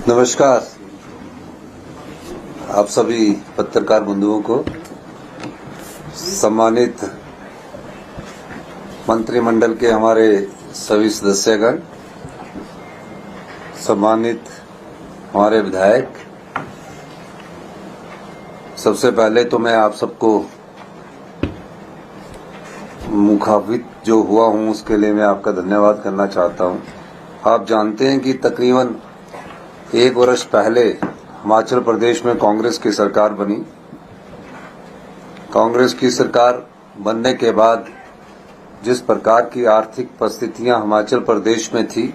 नमस्कार। आप सभी पत्रकार बंधुओं को, सम्मानित मंत्रिमंडल के हमारे सभी सदस्यगण, सम्मानित हमारे विधायक, सबसे पहले तो मैं आप सबको मुखातिब जो हुआ हूं उसके लिए मैं आपका धन्यवाद करना चाहता हूं। आप जानते हैं कि तकरीबन 1 वर्ष पहले हिमाचल प्रदेश में कांग्रेस की सरकार बनी। कांग्रेस की सरकार बनने के बाद जिस प्रकार की आर्थिक परिस्थितियां हिमाचल प्रदेश में थी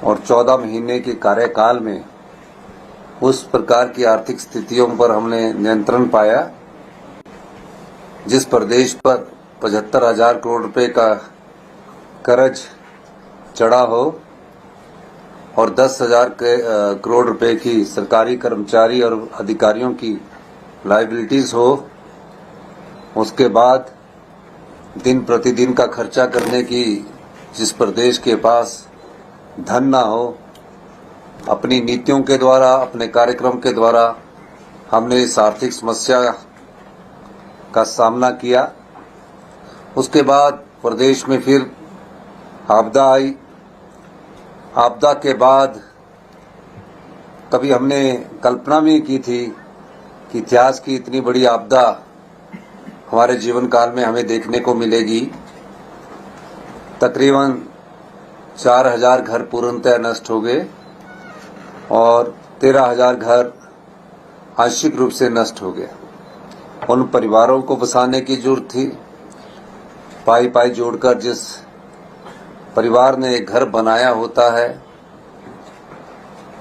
और 14 महीने के कार्यकाल में उस प्रकार की आर्थिक स्थितियों पर हमने नियंत्रण पाया। जिस प्रदेश पर 75,000 करोड़ रुपए का कर्ज चढ़ा हो और 10,000 करोड़ रुपए की सरकारी कर्मचारी और अधिकारियों की लायबिलिटीज हो, उसके बाद दिन प्रतिदिन का खर्चा करने की जिस प्रदेश के पास धन ना हो, अपनी नीतियों के द्वारा, अपने कार्यक्रम के द्वारा हमने इस आर्थिक समस्या का सामना किया। उसके बाद प्रदेश में फिर आपदा आई। आपदा के बाद कभी हमने कल्पना भी की थी कि इतिहास की इतनी बड़ी आपदा हमारे जीवन काल में हमें देखने को मिलेगी। तकरीबन 4,000 घर पूर्णतः नष्ट हो गए और 13,000 घर आंशिक रूप से नष्ट हो गए। उन परिवारों को बसाने की जरूरत थी। पाई पाई जोड़कर जिस परिवार ने एक घर बनाया होता है,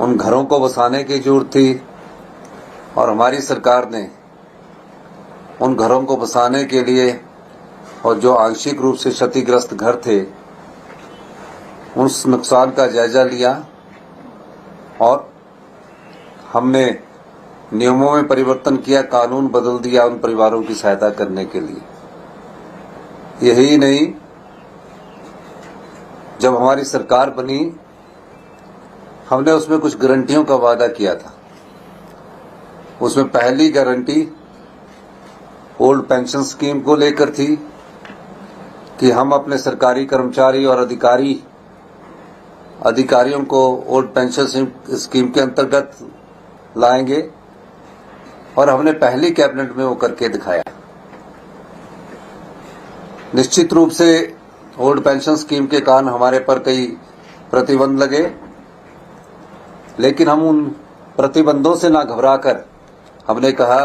उन घरों को बसाने की जरूरत थी और हमारी सरकार ने उन घरों को बसाने के लिए और जो आंशिक रूप से क्षतिग्रस्त घर थे उस नुकसान का जायजा लिया और हमने नियमों में परिवर्तन किया, कानून बदल दिया उन परिवारों की सहायता करने के लिए। यही नहीं, जब हमारी सरकार बनी हमने उसमें कुछ गारंटियों का वादा किया था। उसमें पहली गारंटी ओल्ड पेंशन स्कीम को लेकर थी कि हम अपने सरकारी कर्मचारी और अधिकारियों को ओल्ड पेंशन स्कीम के अंतर्गत लाएंगे और हमने पहली कैबिनेट में वो करके दिखाया। निश्चित रूप से ओल्ड पेंशन स्कीम के कारण हमारे पर कई प्रतिबंध लगे, लेकिन हम उन प्रतिबंधों से ना घबराकर हमने कहा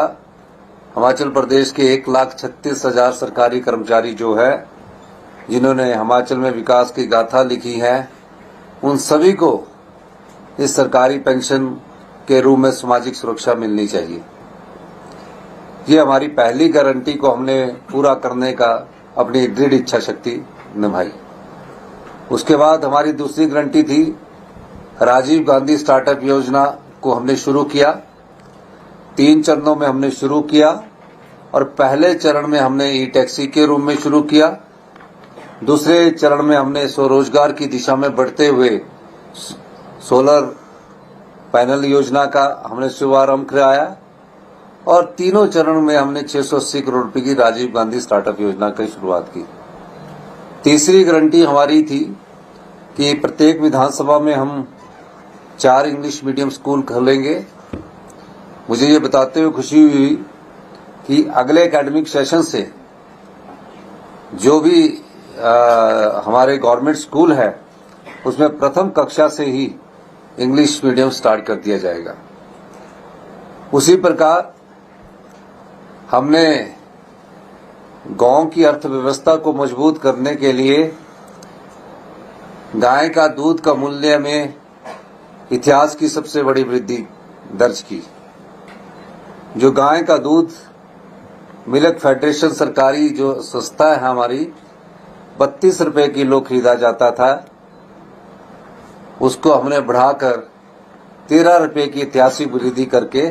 हिमाचल प्रदेश के 1,36,000 सरकारी कर्मचारी जो है, जिन्होंने हिमाचल में विकास की गाथा लिखी है, उन सभी को इस सरकारी पेंशन के रूप में सामाजिक सुरक्षा मिलनी चाहिए। ये हमारी पहली गारंटी को हमने पूरा करने का अपनी दृढ़ इच्छा शक्ति निभाई। उसके बाद हमारी दूसरी गारंटी थी, राजीव गांधी स्टार्टअप योजना को हमने शुरू किया। 3 चरणों में हमने शुरू किया और पहले चरण में हमने ई टैक्सी के रूप में शुरू किया। दूसरे चरण में हमने स्वरोजगार की दिशा में बढ़ते हुए सोलर पैनल योजना का हमने शुभारंभ कराया और तीनों चरण में हमने 680 करोड़ रुपए की राजीव गांधी स्टार्टअप योजना की शुरुआत की। तीसरी गारंटी हमारी थी कि प्रत्येक विधानसभा में हम 4 इंग्लिश मीडियम स्कूल खोलेंगे। मुझे ये बताते हुए खुशी हुई कि अगले एकेडमिक सेशन से जो भी हमारे गवर्नमेंट स्कूल है उसमें प्रथम कक्षा से ही इंग्लिश मीडियम स्टार्ट कर दिया जाएगा। उसी प्रकार हमने गांव की अर्थव्यवस्था को मजबूत करने के लिए गाय का दूध का मूल्य में इतिहास की सबसे बड़ी वृद्धि दर्ज की। जो गाय का दूध मिल्क फेडरेशन सरकारी जो संस्था है हमारी, 32 रुपए किलो खरीदा जाता था, उसको हमने बढ़ाकर 13 रुपए की ऐतिहासिक वृद्धि करके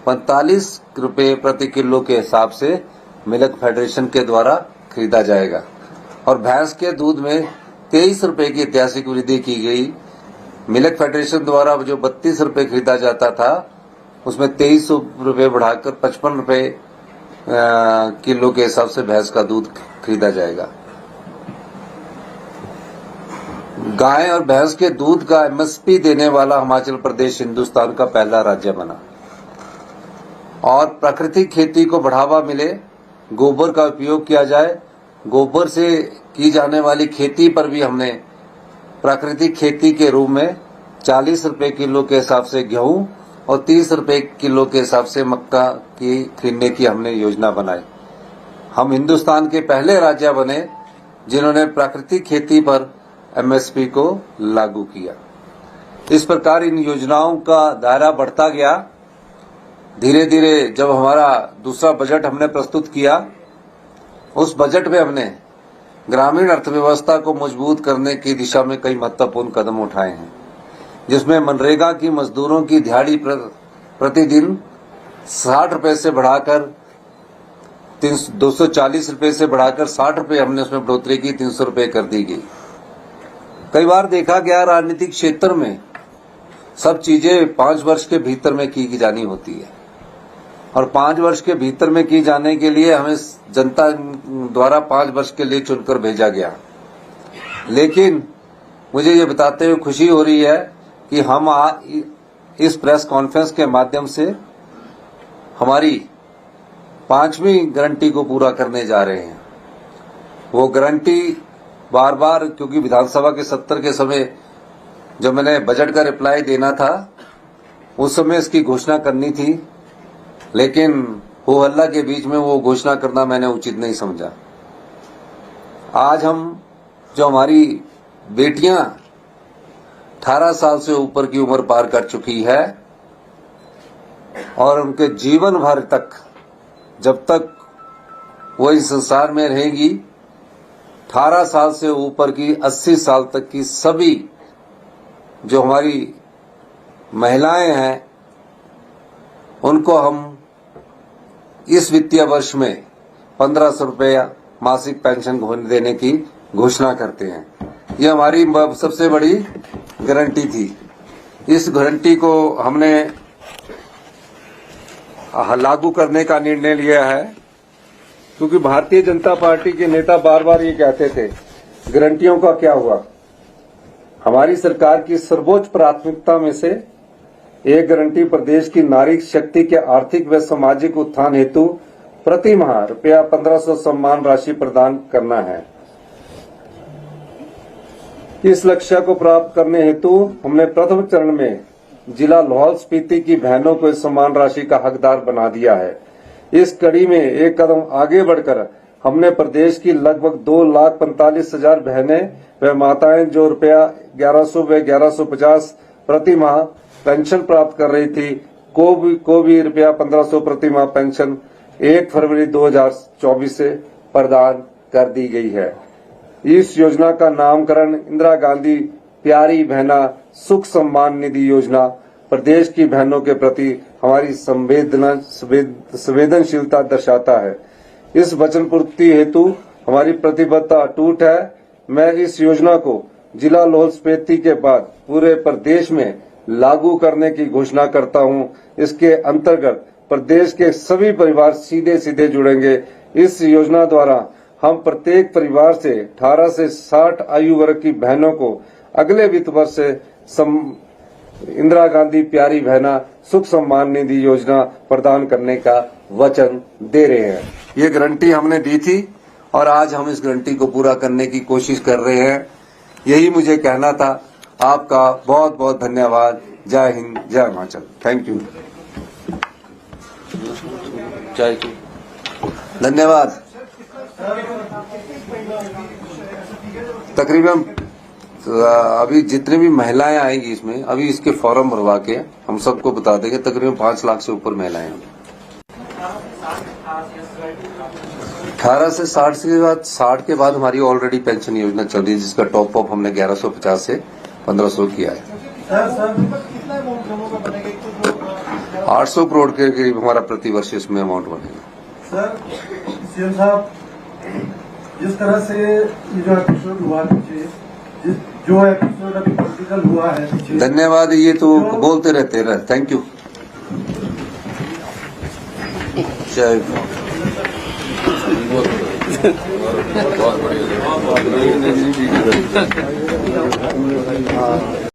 45 रुपए प्रति किलो के हिसाब से मिल्क फेडरेशन के द्वारा खरीदा जाएगा। और भैंस के दूध में 23 रुपए की ऐतिहासिक वृद्धि की गई। मिल्क फेडरेशन द्वारा जो 32 रुपए खरीदा जाता था उसमें 23 रुपए बढ़ाकर 55 रुपए किलो के हिसाब से भैंस का दूध खरीदा जाएगा। गाय और भैंस के दूध का एमएसपी देने वाला हिमाचल प्रदेश हिंदुस्तान का पहला राज्य बना। और प्राकृतिक खेती को बढ़ावा मिले, गोबर का उपयोग किया जाए। गोबर से की जाने वाली खेती पर भी हमने प्राकृतिक खेती के रूप में 40 रुपए किलो के हिसाब से गेहूं और 30 रुपए किलो के हिसाब से मक्का की खरीदने की हमने योजना बनाई। हम हिंदुस्तान के पहले राज्य बने जिन्होंने प्राकृतिक खेती पर एमएसपी को लागू किया। इस प्रकार इन योजनाओं का दायरा बढ़ता गया। धीरे धीरे जब हमारा दूसरा बजट हमने प्रस्तुत किया, उस बजट में हमने ग्रामीण अर्थव्यवस्था को मजबूत करने की दिशा में कई महत्वपूर्ण कदम उठाए हैं, जिसमें मनरेगा की मजदूरों की दिहाड़ी प्रतिदिन 60 रुपए से बढ़ाकर 240 रुपए से बढ़ाकर 60 रुपए हमने उसमें बढ़ोतरी की, 300 रुपए कर दी गई। कई बार देखा गया राजनीतिक क्षेत्र में सब चीजें 5 वर्ष के भीतर में की जानी होती है और 5 वर्ष के भीतर में की जाने के लिए हमें जनता द्वारा 5 वर्ष के लिए चुनकर भेजा गया। लेकिन मुझे ये बताते हुए खुशी हो रही है कि हम इस प्रेस कॉन्फ्रेंस के माध्यम से हमारी 5वीं गारंटी को पूरा करने जा रहे हैं। वो गारंटी बार बार, क्योंकि विधानसभा के 70 के समय जब मैंने बजट का रिप्लाई देना था उस समय इसकी घोषणा करनी थी, लेकिन हो हल्ला के बीच में वो घोषणा करना मैंने उचित नहीं समझा। आज हम जो हमारी बेटियां 18 साल से ऊपर की उम्र पार कर चुकी है और उनके जीवन भर तक, जब तक वो इस संसार में रहेंगी, 18 साल से ऊपर की 80 साल तक की सभी जो हमारी महिलाएं हैं उनको हम इस वित्तीय वर्ष में 1500 रुपया मासिक पेंशन देने की घोषणा करते हैं। ये हमारी सबसे बड़ी गारंटी थी। इस गारंटी को हमने लागू करने का निर्णय लिया है, क्योंकि भारतीय जनता पार्टी के नेता बार बार ये कहते थे गारंटियों का क्या हुआ। हमारी सरकार की सर्वोच्च प्राथमिकता में से एक गारंटी प्रदेश की नारी शक्ति के आर्थिक व सामाजिक उत्थान हेतु प्रति माह रुपया 1500 सम्मान राशि प्रदान करना है। इस लक्ष्य को प्राप्त करने हेतु हमने प्रथम चरण में जिला लाहौल स्पीति की बहनों को इस सम्मान राशि का हकदार बना दिया है। इस कड़ी में एक कदम आगे बढ़कर हमने प्रदेश की लगभग 2,45,000 बहनें व माताएं जो रुपया 1100 व 1150 प्रति माह पेंशन प्राप्त कर रही थी को भी रुपया 1500 प्रति माह पेंशन 1 फरवरी 2024 से प्रदान कर दी गई है। इस योजना का नामकरण इंदिरा गांधी प्यारी बहना सुख सम्मान निधि योजना प्रदेश की बहनों के प्रति हमारी संवेदनशीलता दर्शाता है। इस वचन पूर्ति हेतु हमारी प्रतिबद्धता अटूट है। मैं इस योजना को जिला लाहौल स्पीति के बाद पूरे प्रदेश में लागू करने की घोषणा करता हूं। इसके अंतर्गत प्रदेश के सभी परिवार सीधे सीधे जुड़ेंगे। इस योजना द्वारा हम प्रत्येक परिवार से 18 से 60 आयु वर्ग की बहनों को अगले वित्त वर्ष से इंदिरा गांधी प्यारी बहना सुख सम्मान निधि योजना प्रदान करने का वचन दे रहे हैं। ये गारंटी हमने दी थी और आज हम इस गारंटी को पूरा करने की कोशिश कर रहे हैं। यही मुझे कहना था। आपका बहुत बहुत धन्यवाद। जय हिंद, जय हिमाचल। Thank you. जय धन्यवाद। तकरीबन अभी जितने भी महिलाएं आएंगी इसमें, अभी इसके फॉर्म भरवा के हम सबको बता देंगे। तकरीबन 5 लाख से ऊपर महिलाएं हैं। 18 से 60 के बाद हमारी ऑलरेडी पेंशन योजना चल रही है, जिसका टॉप अप हमने 1150 से 1500 किया है। 800 करोड़ के करीब हमारा प्रतिवर्ष इसमें अमाउंट बनेगा। सर, सीएम साहब, जिस तरह से ये जो विभाग जो एपिसोड अभी पॉलिटिकल हुआ है, धन्यवाद, ये तो बोलते रहते हैं। Thank you. जय